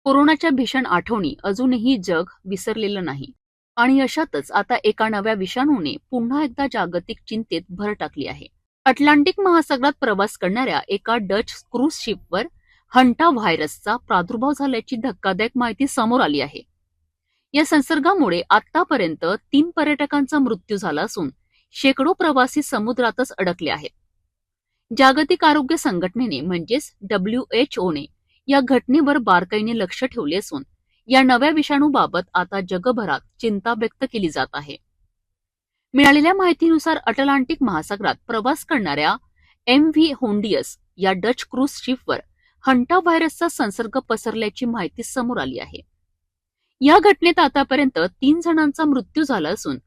कोरोनाच्या भीषण आठवणी अजूनही जग विसरलेलं नाही आणि अशातच आता एका नव्या विषाणूने पुन्हा एकदा जागतिक चिंतेत भर टाकली आहे. अटलांटिक महासागरात प्रवास करणाऱ्या एका डच क्रूज शिपवर हंटा व्हायरसचा प्रादुर्भाव झाल्याची धक्कादायक माहिती समोर आली आहे. या संसर्गामुळे आतापर्यंत 3 पर्यटकांचा मृत्यू झाला असून शेकडो प्रवासी समुद्रातच अडकले आहेत. जागतिक आरोग्य संघटनेने म्हणजेच WHO ने या घटनेवर बारकाईने लक्ष ठेवले असून या नव्या विषाणूबाबत आता जगभरात चिंता व्यक्त केली जात आहे. मिळालेल्या माहितीनुसार अटलांटिक महासागरात प्रवास करणाऱ्या MV होंडियस या डच क्रूज शिपवर हंटा व्हायरसचा संसर्ग पसरल्याची माहिती समोर आली आहे. या घटनेत आतापर्यंत 3 जणांचा मृत्यू झाला असून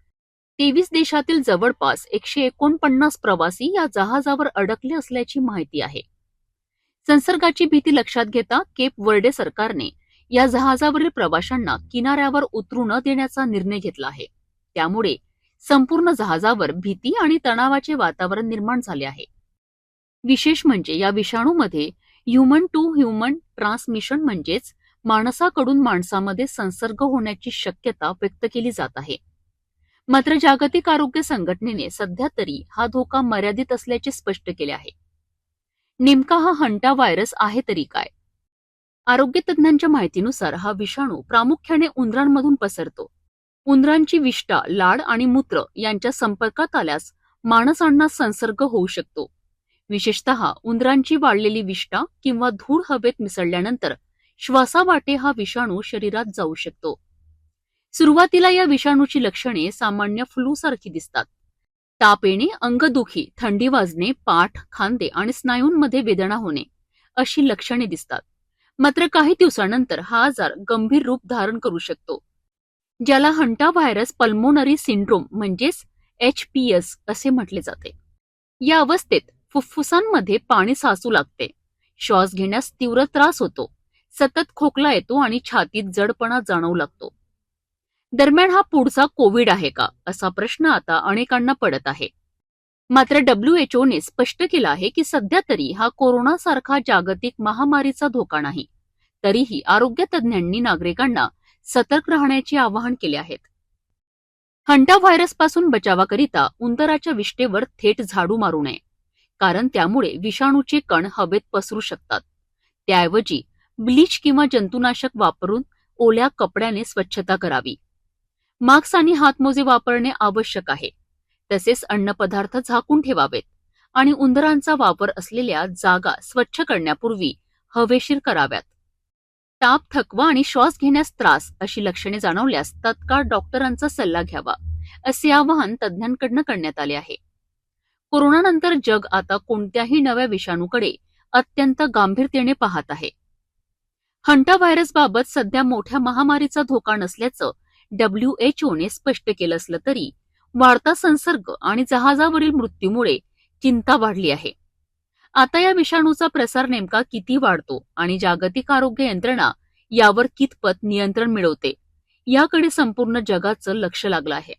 23 देशातील जवळपास 149 प्रवासी या जहाजावर अडकले असल्याची माहिती आहे. संसर्गाची भीती लक्षात घेता केप वर्डे सरकारने या जहाजावरील प्रवाशांना किनाऱ्यावर उतरू न देण्याचा निर्णय घेतला आहे. त्यामुळे संपूर्ण जहाजावर भीती आणि तणावाचे वातावरण निर्माण झाले आहे. विशेष म्हणजे या विषाणूमध्ये ह्युमन टू ह्युमन ट्रान्समिशन म्हणजेच माणसाकडून माणसामध्ये संसर्ग होण्याची शक्यता व्यक्त केली जात आहे. मात्र जागतिक आरोग्य संघटनेने सध्या तरी हा धोका मर्यादित असल्याचे स्पष्ट केले आहे. नेमका हा हंटा व्हायरस आहे तरी काय? आरोग्य तज्ज्ञांच्या माहितीनुसार हा विषाणू प्रामुख्याने उंदरांमधून पसरतो. उंदरांची विष्ठा, लाळ आणि मूत्र यांच्या संपर्कात आल्यास माणसांना संसर्ग होऊ शकतो. विशेषतः उंदरांची वाढलेली विष्ठा किंवा धूळ हवेत मिसळल्यानंतर श्वासावाटे हा विषाणू शरीरात जाऊ शकतो. सुरुवातीला या विषाणूची लक्षणे सामान्य फ्लू सारखी दिसतात. ताप येणे, अंगदुखी, थंडी वाजणे, पाठ, खांदे आणि स्नायूंमध्ये वेदना होणे अशी लक्षणे दिसतात. मात्र काही दिवसानंतर हा आजार गंभीर रूप धारण करू शकतो, ज्याला हंटा व्हायरस पल्मोनरी सिंड्रोम म्हणजेच HPS असे म्हटले जाते. या अवस्थेत फुफ्फुसांमध्ये पाणी साचू लागते, श्वास घेण्यास तीव्र त्रास होतो, सतत खोकला येतो आणि छातीत जडपणा जाणवू लागतो. दरम्यान हा पुढचा कोविड आहे का असा प्रश्न आता अनेकांना पडत आहे. मात्र WHO ने स्पष्ट केलं आहे की सध्या तरी हा कोरोनासारखा जागतिक महामारीचा धोका नाही. तरीही आरोग्य तज्ज्ञांनी नागरिकांना सतर्क राहण्याचे आवाहन केले आहेत. हंटा व्हायरसपासून बचावाकरिता उंदराच्या विष्ठेवर थेट झाडू मारू नये, कारण त्यामुळे विषाणूचे कण हवेत पसरू शकतात. त्याऐवजी ब्लीच किंवा जंतुनाशक वापरून ओल्या कपड्याने स्वच्छता करावी. मास्क आणि हातमोजे वापरणे आवश्यक आहे. तसेच अन्नपदार्थ झाकून ठेवावेत आणि उंदरांचा वावर असलेल्या जागा स्वच्छ करण्यापूर्वी हवेशीर कराव्यात. ताप, थकवा आणि श्वास घेण्यास त्रास अशी लक्षणे जाणवल्यास तत्काळ डॉक्टरांचा सल्ला घ्यावा, असे आवाहन तज्ज्ञांकडून करण्यात आले आहे. कोरोनानंतर जग आता कोणत्याही नव्या विषाणूकडे अत्यंत गांभीर्याने पाहत आहे. हंटा व्हायरसबाबत सध्या मोठ्या महामारीचा धोका नसल्याचं WHO ने स्पष्ट केलं असलं तरी वाढता संसर्ग आणि जहाजावरील मृत्यूमुळे चिंता वाढली आहे. आता या विषाणूचा प्रसार नेमका किती वाढतो आणि जागतिक आरोग्य यंत्रणा यावर कितपत नियंत्रण मिळवते याकडे संपूर्ण जगाचं लक्ष लागलं आहे.